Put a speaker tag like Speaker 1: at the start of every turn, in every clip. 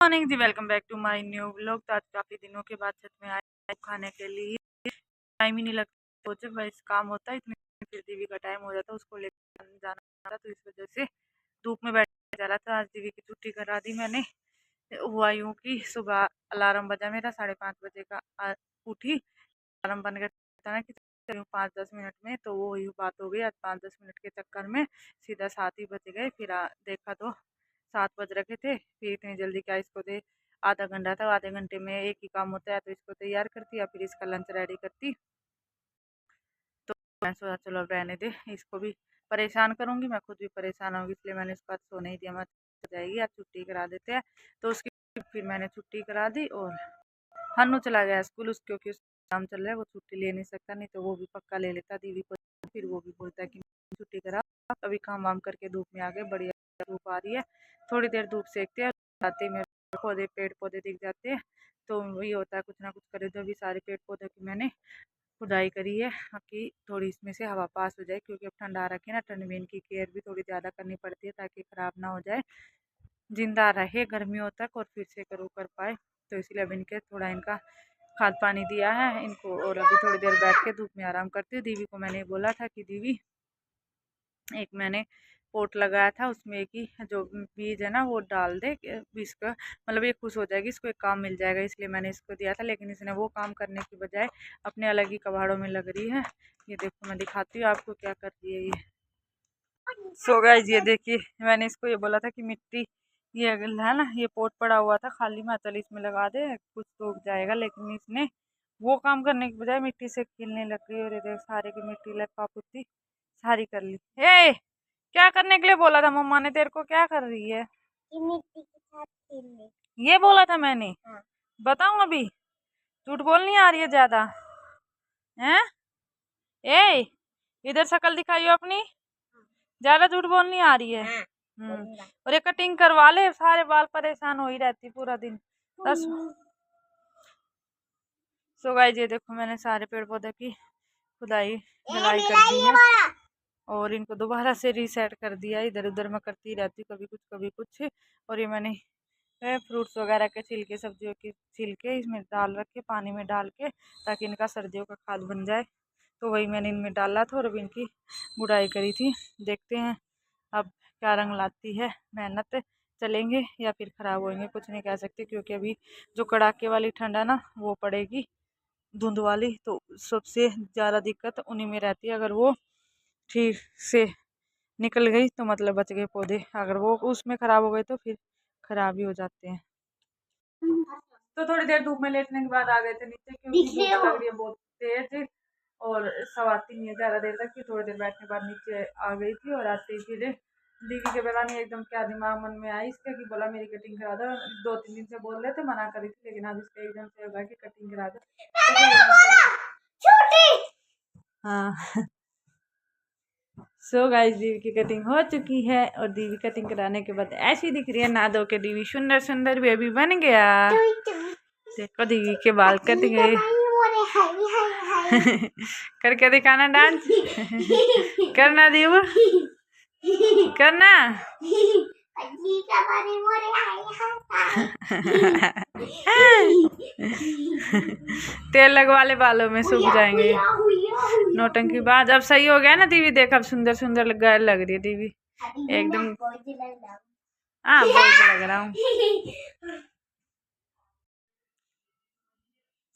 Speaker 1: Morning ji, welcome back to my new vlog. तो आज काफ़ी दिनों के बाद छत में आए खाने के लिए। टाइम ही नहीं लगता, सोचे बस काम होता है इतनी, फिर दीदी का टाइम हो जाता है, उसको लेकर जाना था, तो इस वजह से धूप में बैठ जा रहा था। आज दीदी की छुट्टी करा दी मैंने। हुआ यूँ कि सुबह अलार्म बजा मेरा 5:30 बजे का। उठी, अलार्म बन गया था ना कि चलूँ 5-10 मिनट में, तो वो ही बात हो गई। आज 5-10 मिनट के चक्कर में सीधा 7 ही बज गए। फिर देखा तो 7 बज रखे थे। फिर इतनी जल्दी क्या इसको दे, आधा घंटा था, आधे घंटे में एक ही काम होता है, तो इसको तैयार करती या फिर इसका लंच रेडी करती। तो मैं सोचा चलो अब रहने दे, इसको भी परेशान करूंगी, मैं खुद भी परेशान होंगी, इसलिए मैंने इसको आज सोने ही दिया। मत जाएगी, आज छुट्टी करा देते हैं। तो उसकी फिर मैंने छुट्टी करा दी और हन्नू चला गया स्कूल, क्योंकि उसका काम चल रहा है, वो छुट्टी ले नहीं सकता, नहीं तो वो भी पक्का ले लेता दीदी को। फिर वो भी बोलता है कि छुट्टी करा। अभी काम वाम करके धूप में आ गए, बढ़िया धूप आ रही है, थोड़ी देर धूप सेकते हैं, आते में पौधे पेड़ पौधे दिख जाते हैं। तो वही होता है, कुछ ना कुछ करे। जो भी सारे पेड़ पौधे की मैंने खुदाई करी है कि थोड़ी इसमें से हवा पास हो जाए, क्योंकि अब ठंडा रखे ना, ठंड में इनकी केयर भी थोड़ी ज़्यादा करनी पड़ती है, ताकि ख़राब ना हो जाए, जिंदा रहे गर्मियों तक और फिर से करो कर पाए। तो इसलिए अब इनके थोड़ा इनका खाद पानी दिया है इनको, और अभी थोड़ी देर बैठ के धूप में आराम करती हूँ। दीदी को मैंने बोला था कि दीदी, एक मैंने पोट लगाया था, उसमें एक ही जो बीज है ना वो डाल दे, इसका मतलब ये खुश हो जाएगी, इसको एक काम मिल जाएगा, इसलिए मैंने इसको दिया था। लेकिन इसने वो काम करने की बजाय अपने अलग ही कबाड़ों में लग रही है। ये देखो, मैं दिखाती हूँ आपको क्या कर रही है ये। सो गाइस, ये देखिए, मैंने इसको ये बोला था कि मिट्टी, ये है ना, ये पोट पड़ा हुआ था खाली में, चल इसमें लगा दे, कुछ तो उग जाएगा। लेकिन इसने वो काम करने की बजाय मिट्टी से खेलने लग गई, और ये देख सारे की मिट्टी लपा पुत्ती सारी कर ली। ए, क्या करने के लिए बोला था मम्मा ने तेरे को, क्या कर रही है? मिट्टी के साथ खेलने ये बोला था मैंने। हाँ। बताऊं अभी, झूठ बोल नहीं आ रही है ज्यादा, हैं? ए, इधर शक्ल दिखाइयो अपनी, ज्यादा झूठ बोल नहीं आ रही है। और ये कटिंग करवा ले, सारे बाल परेशान हो ही रहती पूरा दिन। बस सो गाइस, ये देखो, मैंने सारे पेड़ पौधे की खुदाई धुलाई कर दी है, और इनको दोबारा से रीसेट कर दिया। इधर उधर मैं करती रहती हूँ, कभी कुछ कभी कुछ। और ये मैंने फ्रूट्स वगैरह के छिलके, सब्जियों के छिलके इसमें डाल रखे, पानी में डाल के, ताकि इनका सर्दियों का खाद बन जाए। तो वही मैंने इनमें डाला था, और अभी इनकी गुड़ाई करी थी। देखते हैं अब क्या रंग लाती है मेहनत। चलेंगे या फिर ख़राब होंगे, कुछ नहीं कह सकते, क्योंकि अभी जो कड़ाके वाली ठंड है ना वो पड़ेगी, धुंध वाली, तो सबसे ज़्यादा दिक्कत उन्हीं में रहती है। अगर वो ठीक से निकल गई तो मतलब बच गए पौधे, अगर वो उसमें ख़राब हो गए तो फिर ख़राब ही हो जाते हैं। तो थोड़ी देर धूप में लेटने के बाद आ गए थे नीचे, क्योंकि धूप लग रही है बहुत तेज, और सवाती नहीं है ज़्यादा देर तक। फिर थोड़ी देर बैठने के बाद नीचे आ गई थी, और आते ही फिर दीदी के पता नहीं एकदम क्या दिमाग मन में आई इसके, कि बोला मेरी कटिंग करा दो। 2-3 दिन से बोल रहे थे, मना करी थी, लेकिन आज इसका एकदम से होगा कि कटिंग करा दो। हाँ। सो गाइस, दीवी की कटिंग हो चुकी है, और दीवी कटिंग कराने के बाद ऐसी दिख रही है, ना धो के दीवी सुंदर सुंदर बेबी बन गया। देखो दीवी के बाल कट गए। करके दिखाना डांस। करना दीव, करना। तेल लगवा ले, बालों में सूख जाएंगे। नौटंकी बाज। अब सही हो गया ना दीवी, देख अब सुंदर सुंदर लग रही है दीवी एकदम। हाँ, बहुत लग रहा हूँ।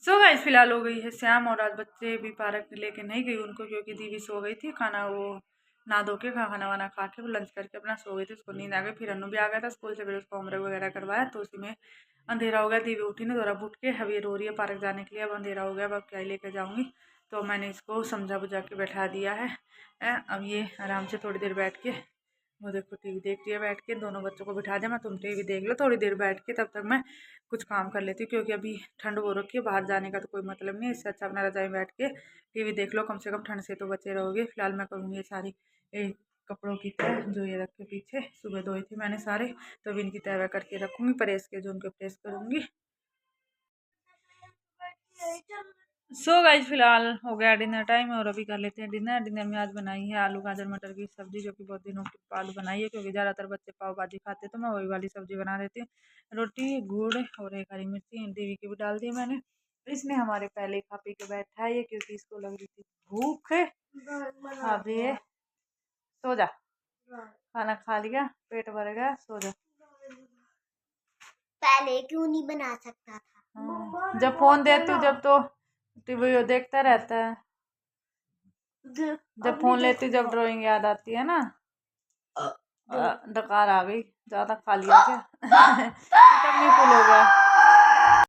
Speaker 1: सो गाइस, फिलहाल हो गई है शाम, और आज बच्चे भी पार्क लेके नहीं गई उनको, क्योंकि दीदी सो गई थी। खाना वो ना धो के खाना वाना खा के वो लंच करके अपना सो गई थी, उसको नींद आ गई। फिर अनु भी आ गया था स्कूल से, फिर उसको होमवर्क वगैरह करवाया, तो उसी में अंधेरा हो गया। दीदी उठी ना, दोरा उठ के अब ये रो रही है पार्क जाने के लिए। अब अंधेरा हो गया, अब क्या ही लेकर जाऊँगी, तो मैंने इसको समझा बुझा के बैठा दिया है। अब ये आराम से थोड़ी देर बैठ के, वो देखो टीवी देख रही है बैठ के। दोनों बच्चों को बिठा दिया, मैं तुम टीवी देख लो थोड़ी देर बैठ के, तब तक मैं कुछ काम कर लेती हूँ, क्योंकि अभी ठंड हो रखी है, बाहर जाने का तो कोई मतलब नहीं है। इससे अच्छा अपना रजाई में बैठ के टीवी देख लो, कम से कम ठंड से तो बचे रहोगे। फिलहाल मैं करूँगी ये सारी कपड़ों की तह, जो ये रखे पीछे, सुबह धोए थे मैंने सारे, तो अभी इनकी तह करके रखूँगी, प्रेस के जो उनके प्रेस करूँगी। सो गाइस फिलहाल हो गया डिनर टाइम और अभी कर लेते हैं डिनर। डिनर में आज बनाई है आलू गाजर मटर की सब्जी, जो कि बहुत दिनों के आलू बनाई है क्योंकि ज़्यादातर बच्चे पाव भाजी खाते, तो मैं वही वाली सब्जी बना देती हूँ। रोटी गुड़ और एक हरी मिर्ची दीवी की भी डाल दी मैंने। इसने हमारे पहले खा पी के बैठा है ये, क्योंकि इसको लग रही थी भूख। अभी सो जा, खाना खा लिया, पेट भर गया, सो जा।
Speaker 2: पहले क्यों नहीं बना सकता था?
Speaker 1: जब फोन देती हूँ जब तो टीवी देखता रहता है, जब फोन लेती जब ड्राइंग याद आती है ना। डकार आ गई, ज्यादा खा लिया क्या? तब नहीं फुल हो गया।